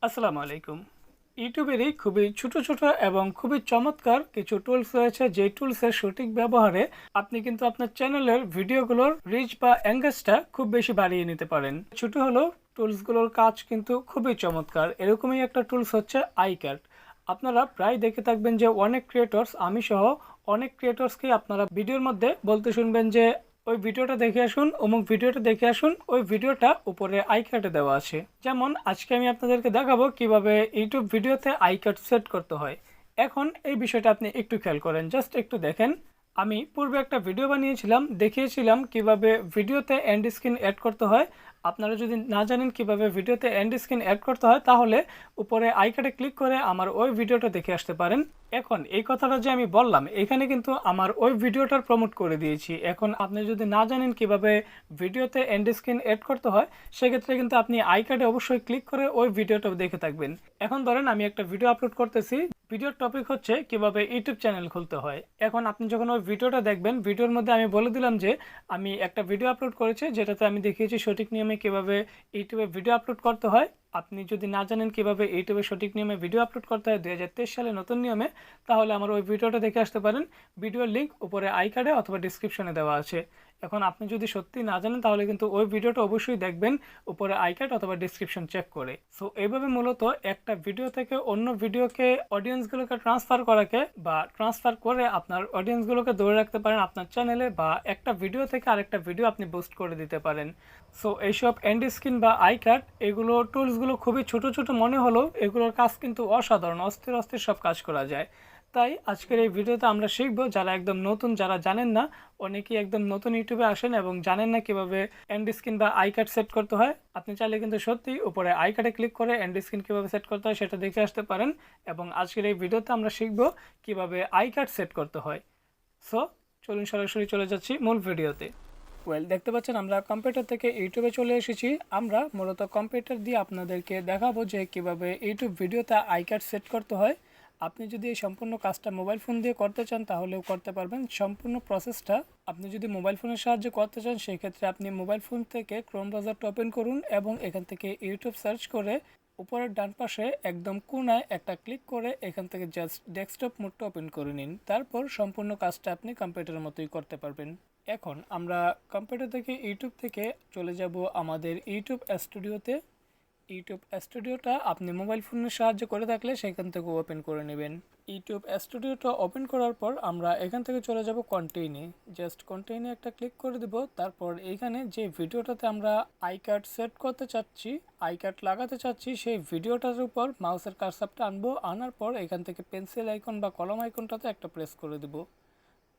আসসালামু আলাইকুম। ইউটিউবেরই খুবই ছোট ছোট এবং খুবই চমৎকার কিছু টুলস রয়েছে, যে টুলসের সঠিক ব্যবহারে আপনি কিন্তু আপনার চ্যানেলের ভিডিওগুলোর রিচ বা এঙ্গেজটা খুব বেশি বাড়িয়ে নিতে পারেন। ছোট হলেও টুলসগুলোর কাজ কিন্তু খুবই চমৎকার। এরকমই একটা টুলস হচ্ছে আইক্যাট। আপনারা প্রায় দেখে থাকবেন যে অনেক ক্রিয়েটর্স, আমি সহ অনেক ক্রিয়েটর্সকে আপনারা ভিডিওর মধ্যে বলতে শুনবেন যে ওই ভিডিওটা দেখে আসুন, অমুক ভিডিওটা দেখে আসুন, ওই ভিডিওটা উপরে আই কার্ডে দেওয়া আছে। যেমন আজকে আমি আপনাদেরকে দেখাবো কিভাবে ইউটিউব ভিডিওতে আই কার্ড সেট করতে হয়। এখন এই বিষয়টা আপনি একটু খেয়াল করেন, জাস্ট একটু দেখেন। আমি পূর্বে একটা ভিডিও বানিয়েছিলাম, দেখিয়েছিলাম কিভাবে ভিডিওতে এন্ড স্ক্রিন অ্যাড করতে হয়। আপনারা যদি না জানেন কিভাবে ভিডিওতে এন্ড স্ক্রিন অ্যাড করতে হয়, তাহলে উপরে আই কার্ডে ক্লিক করে আমার ওই ভিডিওটা দেখে আসতে পারেন। এখন এই কথাটা যে আমি বললাম, এখানে কিন্তু আমার ওই ভিডিওটার প্রমোট করে দিয়েছি। এখন আপনি যদি না জানেন কিভাবে ভিডিওতে এন্ড স্ক্রিন অ্যাড করতে হয়, সেক্ষেত্রে কিন্তু আপনি আই কার্ডে অবশ্যই ক্লিক করে ওই ভিডিওটা দেখে থাকবেন। এখন ধরেন আমি একটা ভিডিও আপলোড করতেছি, ভিডিওর টপিক হচ্ছে কিভাবে ইউটিউব চ্যানেল খুলতে হয়। এখন আপনি যখন ওই ভিডিওটা দেখবেন, ভিডিওর মধ্যে আমি বলে দিলাম যে আমি একটা ভিডিও আপলোড করেছি, যেটাতে আমি দেখিয়েছি সঠিক নিয়মে কিভাবে ইউটিউবে ভিডিও আপলোড করতে হয়। আপনি যদি না জানেন কিভাবে ইউটিউবে সঠিক নিয়মে ভিডিও আপলোড করতে হয় 2023 সালে নতুন নিয়মে, তাহলে আমার ওই ভিডিওটা দেখে আসতে পারেন। ভিডিওর লিঙ্ক উপরে আই কার্ডে অথবা ডিসক্রিপশনে দেওয়া আছে। এখন আপনি যদি সত্যি না জানেন, তাহলে কিন্তু ওই ভিডিওটা অবশ্যই দেখবেন উপরে আই কার্ড অথবা ডিসক্রিপশন চেক করে। সো এইভাবে মূলত একটা ভিডিও থেকে অন্য ভিডিওকে অডিয়েন্সগুলোকে ট্রান্সফার করাকে বা ট্রান্সফার করে আপনার অডিয়েন্সগুলোকে ধরে রাখতে পারেন আপনার চ্যানেলে, বা একটা ভিডিও থেকে আরেকটা ভিডিও আপনি বুস্ট করে দিতে পারেন। সো এইসব এন্ড স্ক্রিন বা আই কার্ড, এগুলো টুলসগুলো খুবই ছোট ছোট মনে হলেও এগুলোর কাজ কিন্তু অসাধারণ, অস্থির অস্থির সব কাজ করা যায়। তাই আজকের এই ভিডিওতে আমরা শিখব, যারা একদম নতুন, যারা জানেন না, অনেকেই একদম নতুন ইউটিউবে আসেন এবং জানেন না কিভাবে এন্ড স্ক্রিন বা আই কার্ড সেট করতে হয়। আপনি চাইলে কিন্তু সত্যি উপরে আই কার্ডে ক্লিক করে এন্ড স্ক্রিন কিভাবে সেট করতে হয় সেটা দেখে আসতে পারেন। এবং আজকের এই ভিডিওতে আমরা শিখব কিভাবে আই কার্ড সেট করতে হয়। সো চলুন সরাসরি চলে যাচ্ছি মূল ভিডিওতে। দেখতে পাচ্ছেন আমরা কম্পিউটার থেকে ইউটিউবে চলে এসেছি। আমরা মূলত কম্পিউটার দিয়ে আপনাদেরকে দেখাবো যে কিভাবে ইউটিউব ভিডিওতে আই কার্ড সেট করতে হয়। আপনি যদি এই সম্পূর্ণ কাজটা মোবাইল ফোন দিয়ে করতে চান, তাহলেও করতে পারবেন। সম্পূর্ণ প্রসেসটা আপনি যদি মোবাইল ফোনের সাহায্যে করতে চান, সেক্ষেত্রে আপনি মোবাইল ফোন থেকে ক্রোম ব্রাউজারটা ওপেন করুন এবং এখান থেকে ইউটিউব সার্চ করে উপরের ডান পাশে একদম কোণায় একটা ক্লিক করে এখান থেকে জাস্ট ডেস্কটপ মোডটা ওপেন করে নিন। তারপর সম্পূর্ণ কাজটা আপনি কম্পিউটারের মতোই করতে পারবেন। এখন আমরা কম্পিউটার থেকে ইউটিউব থেকে চলে যাব আমাদের ইউটিউব স্টুডিওতে। ইউটিউব স্টুডিওটা আপনি মোবাইল ফোনের সাহায্যে করে থাকলে সেখান থেকে ওপেন করে নেবেন। ইউটিউব স্টুডিওটা ওপেন করার পর আমরা এখান থেকে চলে যাব কন্টেইনে। জাস্ট কন্টেইনে একটা ক্লিক করে দেব। তারপর এখানে যে ভিডিওটাতে আমরা আই কার্ড সেট করতে চাচ্ছি, আই কার্ড লাগাতে চাচ্ছি, সেই ভিডিওটার উপর মাউসের কার্সারটা আনবো। আনার পর এখান থেকে পেন্সিল আইকন বা কলম আইকনটাতে একটা প্রেস করে দেব।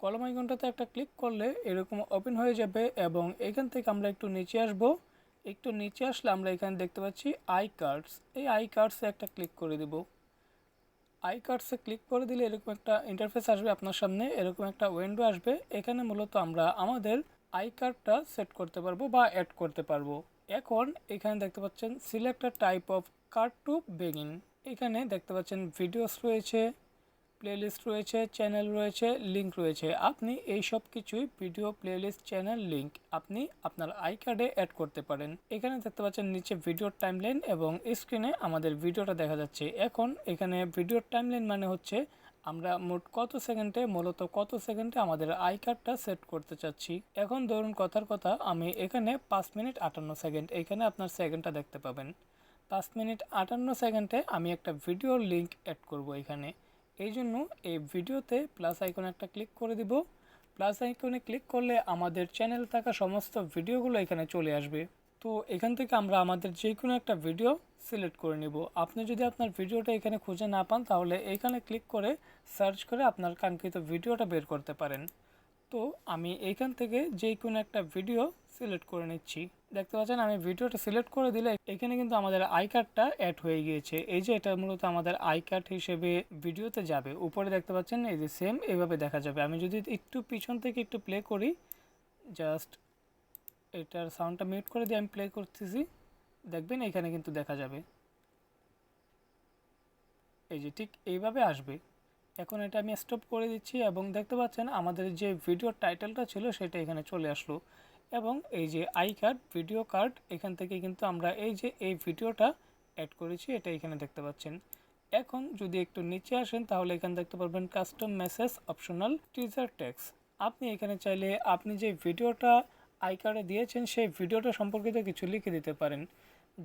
কলম আইকনটাতে একটা ক্লিক করলে এরকম ওপেন হয়ে যাবে এবং এখান থেকে আমরা একটু নিচে আসব। একটু নিচে আসলে আমরা এখানে দেখতে পাচ্ছি আই কার্ডস। এই আই কার্ডসে একটা ক্লিক করে দেব। আই কার্ডসে ক্লিক করে দিলে এরকম একটা ইন্টারফেস আসবে আপনার সামনে, এরকম একটা উইন্ডো আসবে। এখানে মূলত আমরা আমাদের আই কার্ডটা সেট করতে পারবো বা অ্যাড করতে পারবো। এখন এখানে দেখতে পাচ্ছেন select a type of card to begin. এখানে দেখতে পাচ্ছেন ভিডিওস রয়েছে, প্লেলিস্ট রয়েছে, চ্যানেল রয়েছে, লিঙ্ক রয়েছে। আপনি এই সব কিছুই ভিডিও, প্লেলিস্ট, চ্যানেল, লিঙ্ক আপনি আপনার আই কার্ডে অ্যাড করতে পারেন। এখানে দেখতে পাচ্ছেন নিচে ভিডিওর টাইমলাইন এবং স্ক্রিনে আমাদের ভিডিওটা দেখা যাচ্ছে। এখন এখানে ভিডিওর টাইমলাইন মানে হচ্ছে আমরা মোট কত সেকেন্ডে আমাদের আই কার্ডটা সেট করতে চাচ্ছি। এখন ধরুন কথার কথা, আমি এখানে 5 মিনিট 58 সেকেন্ড, এখানে আপনার সেকেন্ডটা দেখতে পাবেন। 5 মিনিট 58 সেকেন্ডে আমি একটা ভিডিওর লিঙ্ক অ্যাড করব এখানে। এই জন্য এই ভিডিওতে প্লাস আইকনে একটা ক্লিক করে দিব। প্লাস আইকনে ক্লিক করলে আমাদের চ্যানেল থাকা সমস্ত ভিডিওগুলো এখানে চলে আসবে। তো এখান থেকে আমরা আমাদের যে কোনো একটা ভিডিও সিলেক্ট করে নিব। আপনি যদি আপনার ভিডিওটা এখানে খুঁজে না পান, তাহলে এখানে ক্লিক করে সার্চ করে আপনার কাঙ্ক্ষিত ভিডিওটা বের করতে পারেন। তো আমি এইখান থেকে যে কোনো একটা ভিডিও সিলেক্ট করে নিচ্ছি। দেখতে পাচ্ছেন আমি ভিডিওটা সিলেক্ট করে দিলে এখানে কিন্তু আমাদের আই কার্ডটা অ্যাড হয়ে গিয়েছে। এই যে এটা মূলত আমাদের আই কার্ড হিসেবে ভিডিওতে যাবে। উপরে দেখতে পাচ্ছেন এই যে সেম এইভাবে দেখা যাবে। আমি যদি একটু পিছন থেকে একটু প্লে করি, জাস্ট এটার সাউন্ডটা মিউট করে দিয়ে আমি প্লে করতেছি, দেখবেন এখানে কিন্তু দেখা যাবে এই যে ঠিক এইভাবে আসবে। এখন এটা আমি স্টপ করে দিচ্ছি এবং দেখতে পাচ্ছেন আমাদের যে ভিডিওর টাইটেলটা ছিল সেটা এখানে চলে আসলো। এবং এই যে আই কার্ড, ভিডিও কার্ড, এখান থেকে কিন্তু আমরা এই যে এই ভিডিওটা অ্যাড করেছি, এটা এখানে দেখতে পাচ্ছেন। এখন যদি একটু নিচে আসেন তাহলে এখানে দেখতে পারবেন custom message optional teaser text. আপনি এখানে চাইলে আপনি যে ভিডিওটা আই কার্ডে দিয়েছেন সেই ভিডিওটা সম্পর্কিত কিছু লিখে দিতে পারেন।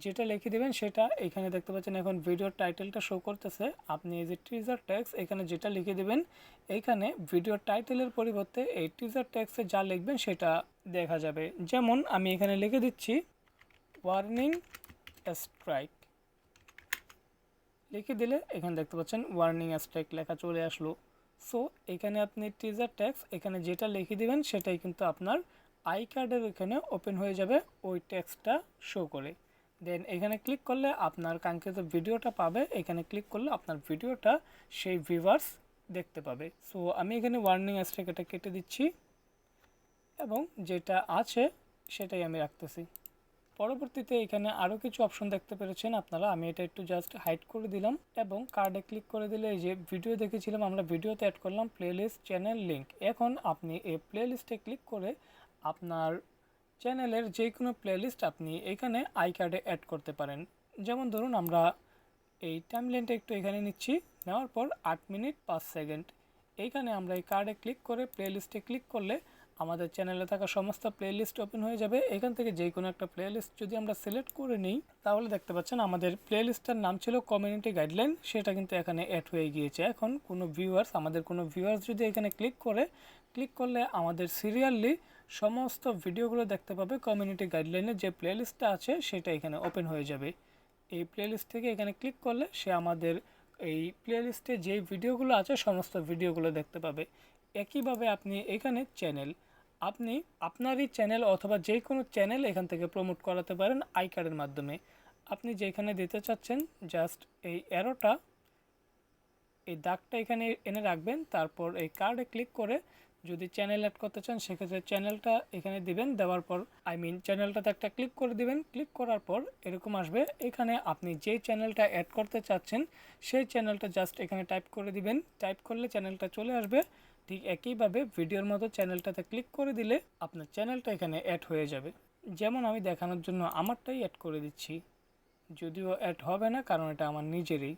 যেটা লিখে দেবেন সেটা এখানে দেখতে পাচ্ছেন। এখন ভিডিওর টাইটেলটা শো করতেছে, আপনি এই যে টিজার টেক্সট এখানে যেটা লিখে দেবেন, এইখানে ভিডিওর টাইটেলের পরিবর্তে এই টিজার টেক্সটে যা লিখবেন সেটা দেখা যাবে। যেমন আমি এখানে লিখে দিচ্ছি ওয়ার্নিং স্ট্রাইক, লিখে দিলে এখানে দেখতে পাচ্ছেন ওয়ার্নিং স্ট্রাইক লেখা চলে আসলো। সো এখানে আপনি টিজার টেক্সট এখানে যেটা লিখে দিবেন সেটাই কিন্তু আপনার আই কার্ডের এখানে ওপেন হয়ে যাবে, ওই টেক্সটটা শো করে। দেন এখানে ক্লিক করলে আপনার কাঙ্ক্ষিত ভিডিওটা পাবে, এখানে ক্লিক করলে আপনার ভিডিওটা সেই ভিউয়ার্স দেখতে পাবে। সো আমি এখানে ওয়ার্নিং স্ট্রাইক এটা কেটে দিচ্ছি এবং যেটা আছে সেটাই আমি রাখতেছি। পরবর্তীতে এখানে আরও কিছু অপশন দেখতে পেরেছেন আপনারা, আমি এটা একটু জাস্ট হাইড করে দিলাম এবং কার্ডে ক্লিক করে দিলে এই যে ভিডিও দেখেছিলাম আমরা, ভিডিওতে অ্যাড করলাম প্লেলিস্ট চ্যানেল লিঙ্ক। এখন আপনি এই প্লেলিস্টে ক্লিক করে আপনার চ্যানেলের যে কোনো প্লেলিস্ট আপনি এখানে আই কার্ডে অ্যাড করতে পারেন। যেমন ধরুন আমরা এই টাইমলাইনটা একটু এখানে নিচ্ছি, নেওয়ার পর 8 মিনিট 5 সেকেন্ড, এইখানে আমরা এই কার্ডে ক্লিক করে প্লেলিস্টে ক্লিক করলে আমাদের চ্যানেলে থাকা সমস্ত প্লেলিস্ট ওপেন হয়ে যাবে। এখান থেকে যে কোনো একটা প্লেলিস্ট যদি আমরা সিলেক্ট করে নিই তাহলে দেখতে পাচ্ছেন আমাদের প্লেলিস্টটার নাম ছিল কমিউনিটি গাইডলাইন, সেটা কিন্তু এখানে অ্যাড হয়ে গিয়েছে। এখন আমাদের কোনো ভিউয়ার্স যদি এখানে ক্লিক করলে আমাদের সিরিয়ালি সমস্ত ভিডিওগুলো দেখতে পাবে। কমিউনিটি গাইডলাইনের যে প্লেলিস্টটা আছে সেটা এখানে ওপেন হয়ে যাবে। এই প্লেলিস্ট থেকে এখানে ক্লিক করলে সে আমাদের এই প্লেলিস্টে যে ভিডিওগুলো আছে সমস্ত ভিডিওগুলো দেখতে পাবে। একইভাবে আপনি এখানে আপনি আপনারই চ্যানেল অথবা যে কোনো চ্যানেল এখান থেকে প্রমোট করাতে পারেন আই কার্ডের মাধ্যমে। আপনি যেখানে দিতে চাচ্ছেন জাস্ট এই অ্যারোটা, এই দাগটা এখানে এনে রাখবেন, তারপর এই কার্ডে ক্লিক করে যদি চ্যানেল অ্যাড করতে চান সেক্ষেত্রে চ্যানেলটা এখানে দিবেন, দেওয়ার পর চ্যানেলটাতে একটা ক্লিক করে দিবেন। ক্লিক করার পর এরকম আসবে, এখানে আপনি যেই চ্যানেলটা অ্যাড করতে চাচ্ছেন সেই চ্যানেলটা জাস্ট এখানে টাইপ করে দিবেন। টাইপ করলে চ্যানেলটা চলে আসবে। ঠিক একইভাবে ভিডিওর মতো চ্যানেলটাতে ক্লিক করে দিলে আপনার চ্যানেলটা এখানে অ্যাড হয়ে যাবে। যেমন আমি দেখানোর জন্য আমারটাই অ্যাড করে দিচ্ছি, যদিও অ্যাড হবে না কারণ এটা আমার নিজেরই।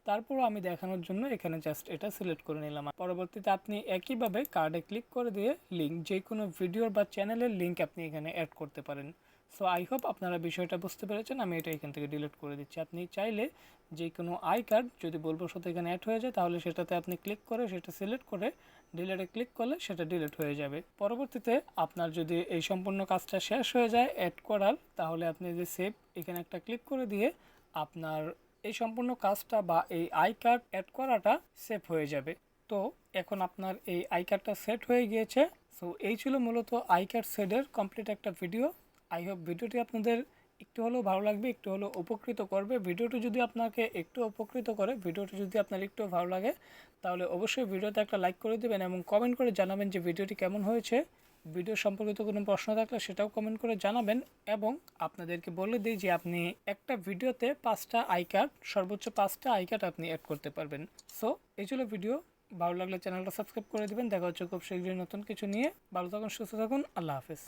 তারপরও আমি দেখানোর জন্য এখানে জাস্ট এটা সিলেক্ট করে নিলাম। পরবর্তীতে আপনি একইভাবে কার্ডে ক্লিক করে দিয়ে লিঙ্ক, যে কোনো ভিডিওর বা চ্যানেলের লিঙ্ক আপনি এখানে অ্যাড করতে পারেন। সো আই হোপ আপনারা বিষয়টা বুঝতে পেরেছেন। আমি এটা এখান থেকে ডিলিট করে দিচ্ছি। আপনি চাইলে যে কোনো আই কার্ড যদি ভুলবশত এখানে অ্যাড হয়ে যায় তাহলে সেটাতে আপনি ক্লিক করে সেটা সিলেক্ট করে ডিলিটে ক্লিক করলে সেটা ডিলিট হয়ে যাবে। পরবর্তীতে আপনার যদি এই সম্পূর্ণ কাজটা শেষ হয়ে যায় অ্যাড করার, তাহলে আপনি যে সেভ এখানে একটা ক্লিক করে দিয়ে আপনার এই সম্পূর্ণ কাজটা বা এই আই কার্ড অ্যাড করাটা সেভ হয়ে যাবে। তো এখন আপনার এই আই কার্ডটা সেট হয়ে গিয়েছে। সো এই ছিল মূলত আই কার্ড সেটের কমপ্লিট একটা ভিডিও। আই হোপ ভিডিওটি আপনাদের একটু হলেও ভালো লাগবে, একটু হলেও উপকৃত করবে। ভিডিওটি যদি আপনাকে একটু উপকৃত করে, ভিডিওটি যদি আপনার একটু ভালো লাগে তাহলে অবশ্যই ভিডিওতে একটা লাইক করে দেবেন এবং কমেন্ট করে জানাবেন যে ভিডিওটি কেমন হয়েছে। ভিডিও সম্পর্কিত কোনো প্রশ্ন থাকলে সেটাও কমেন্ট করে জানাবেন। এবং আপনাদেরকে বলে দিই যে আপনি একটা ভিডিওতে 5টা আই কার্ড, সর্বোচ্চ 5টা আই কার্ড আপনি অ্যাড করতে পারবেন। সো এই ছিল ভিডিও। ভালো লাগলে চ্যানেলটা সাবস্ক্রাইব করে দেবেন। দেখা হচ্ছে খুব শীঘ্রই নতুন কিছু নিয়ে। ভালো থাকুন, সুস্থ থাকুন, আল্লাহ হাফেজ।